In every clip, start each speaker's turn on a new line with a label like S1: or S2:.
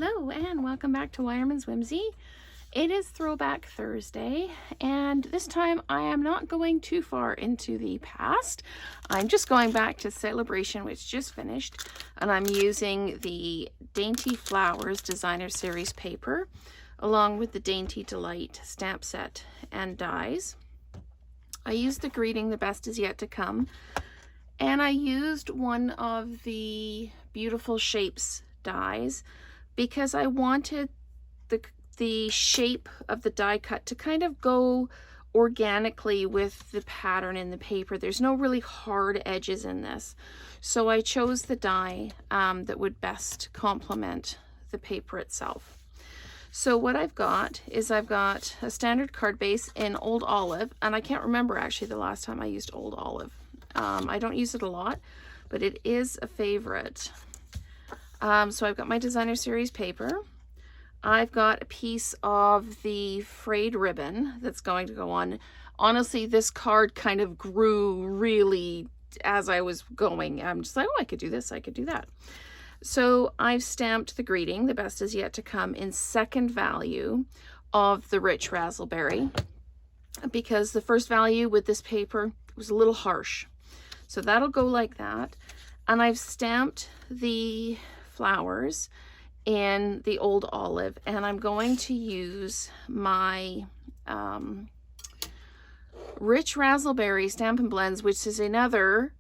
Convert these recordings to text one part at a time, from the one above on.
S1: Hello and welcome back to Wireman's Whimsy. It is Throwback Thursday, and this time I am not going too far into the past. I'm just going back to Celebration, which just finished, and I'm using the Dainty Flowers Designer Series paper along with the Dainty Delight stamp set and dies. I used the Greeting The Best Is Yet to Come, and I used one of the Beautiful Shapes dies because I wanted the shape of the die cut to kind of go organically with the pattern in the paper. There's no really hard edges in this, so I chose the die that would best complement the paper itself. So what I've got is I've got a standard card base in Old Olive, and I can't remember actually the last time I used Old Olive. I don't use it a lot, but it is a favorite. So I've got my Designer Series paper. I've got a piece of the frayed ribbon that's going to go on. Honestly, this card kind of grew really as I was going. I'm just like, oh, I could do this, I could do that. So I've stamped the Greeting, The Best Is Yet to Come, in second value of the Rich Razzleberry, because the first value with this paper was a little harsh. So that'll go like that. And I've stamped the flowers in the Old Olive, and I'm going to use my Rich Razzleberry Stampin' Blends, which is another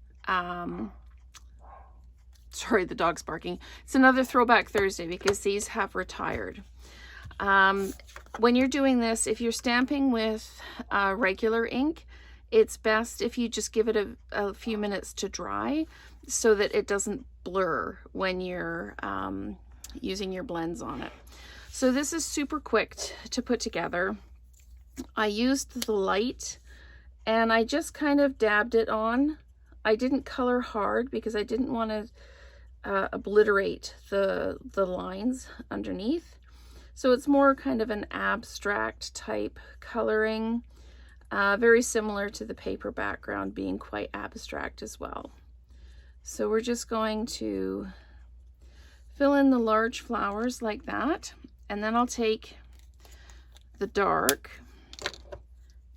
S1: sorry, the dog's barking. It's another Throwback Thursday because these have retired. When you're doing this, if you're stamping with regular ink, it's best if you just give it a few minutes to dry so that it doesn't blur when you're using your blends on it. So this is super quick to put together. I used the light and I just kind of dabbed it on. I didn't color hard because I didn't want to obliterate the lines underneath. So it's more kind of an abstract type coloring, very similar to the paper background being quite abstract as well. So we're just going to fill in the large flowers like that, and then I'll take the dark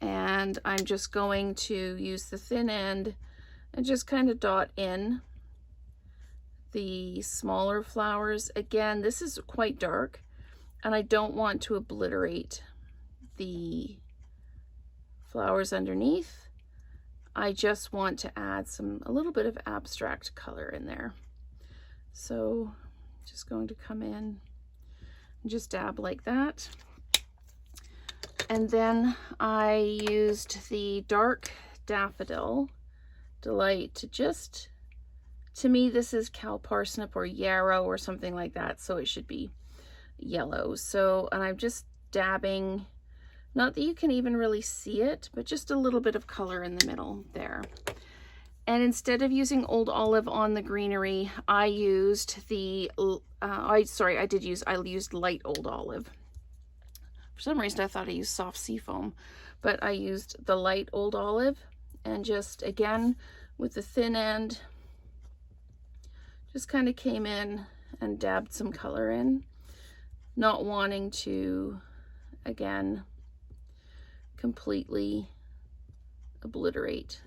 S1: and I'm just going to use the thin end and just kind of dot in the smaller flowers. Again, this is quite dark and I don't want to obliterate the flowers underneath. I just want to add a little bit of abstract color in there. So just going to come in and just dab like that. And then I used the dark Daffodil Delight to me, this is cow parsnip or yarrow or something like that, so it should be yellow. So, and I'm just dabbing, not that you can even really see it, but just a little bit of color in the middle there. And instead of using Old Olive on the greenery, I used the, I used light Old Olive. For some reason, I thought I used soft seafoam, but I used the light Old Olive, and just, again, with the thin end, just kind of came in and dabbed some color in, not wanting to, again, completely obliterate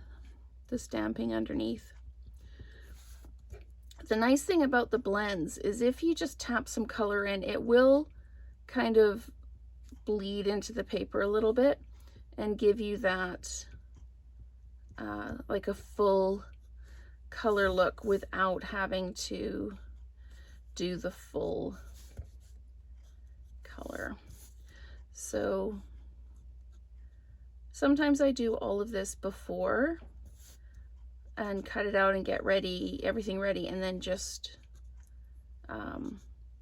S1: the stamping underneath. The nice thing about the blends is if you just tap some color in, it will kind of bleed into the paper a little bit and give you that like a full color look without having to do the full color. So sometimes I do all of this before and cut it out and get ready, everything ready, and then just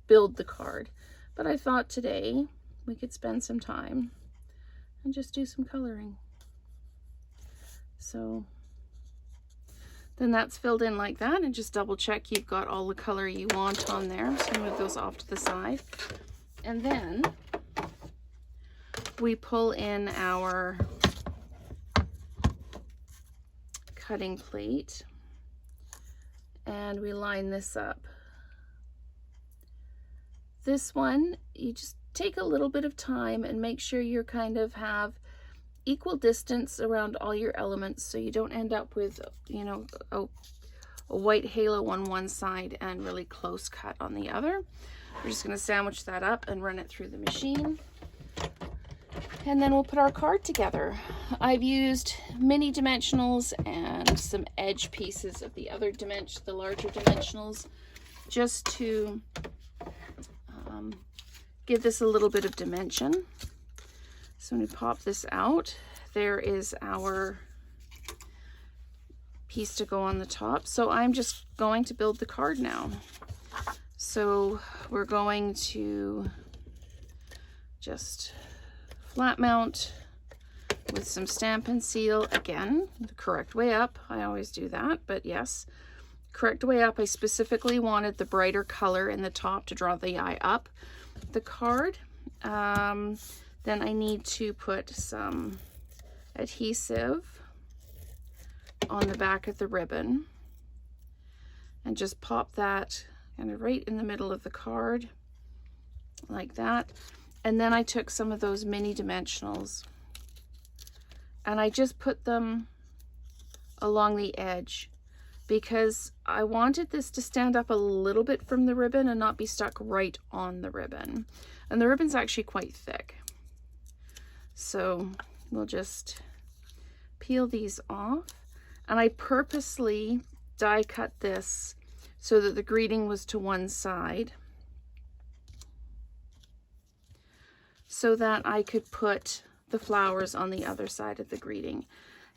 S1: build the card. But I thought today we could spend some time and just do some coloring. So then that's filled in like that, and just double check you've got all the color you want on there. So move those off to the side. And then we pull in our cutting plate and we line this up. this one, you just take a little bit of time and make sure you kind of have equal distance around all your elements so you don't end up with, you know, a white halo on one side and really close cut on the other. We're just going to sandwich that up and run it through the machine. And then we'll put our card together. I've used mini dimensionals and some edge pieces of the other the larger dimensionals, just to give this a little bit of dimension. So when we pop this out, there is our piece to go on the top. So I'm just going to build the card now. So we're going to just flat mount with some Stampin' Seal. Again, the correct way up. I always do that, but yes, correct way up. I specifically wanted the brighter color in the top to draw the eye up the card. Then I need to put some adhesive on the back of the ribbon and just pop that kind of right in the middle of the card like that. And then I took some of those mini dimensionals and I just put them along the edge because I wanted this to stand up a little bit from the ribbon and not be stuck right on the ribbon. And the ribbon's actually quite thick. So we'll just peel these off. And I purposely die cut this so that the greeting was to one side, so that I could put the flowers on the other side of the greeting.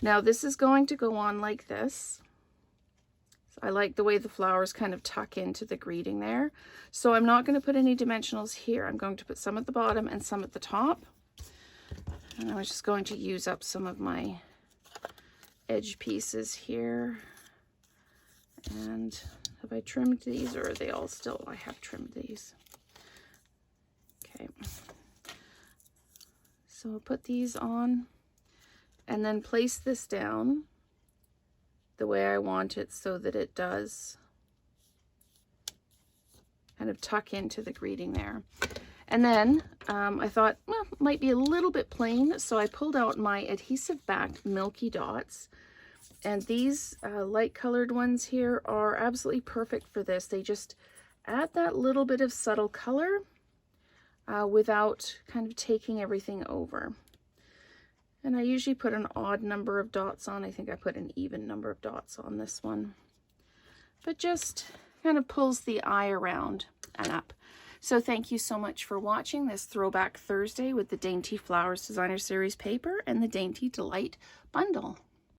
S1: Now this is going to go on like this. So I like the way the flowers kind of tuck into the greeting there. So I'm not going to put any dimensionals here. I'm going to put some at the bottom and some at the top. And I was just going to use up some of my edge pieces here. And have I trimmed these, or are they all still? I have trimmed these. Okay. So I'll put these on and then place this down the way I want it so that it does kind of tuck into the greeting there. And then I thought, well, it might be a little bit plain, so I pulled out my adhesive back milky dots. And these light colored ones here are absolutely perfect for this. They just add that little bit of subtle color without kind of taking everything over. And I usually put an odd number of dots on. I think I put an even number of dots on this one. But just kind of pulls the eye around and up. So thank you so much for watching this Throwback Thursday with the Dainty Flowers Designer Series paper and the Dainty Delight Bundle.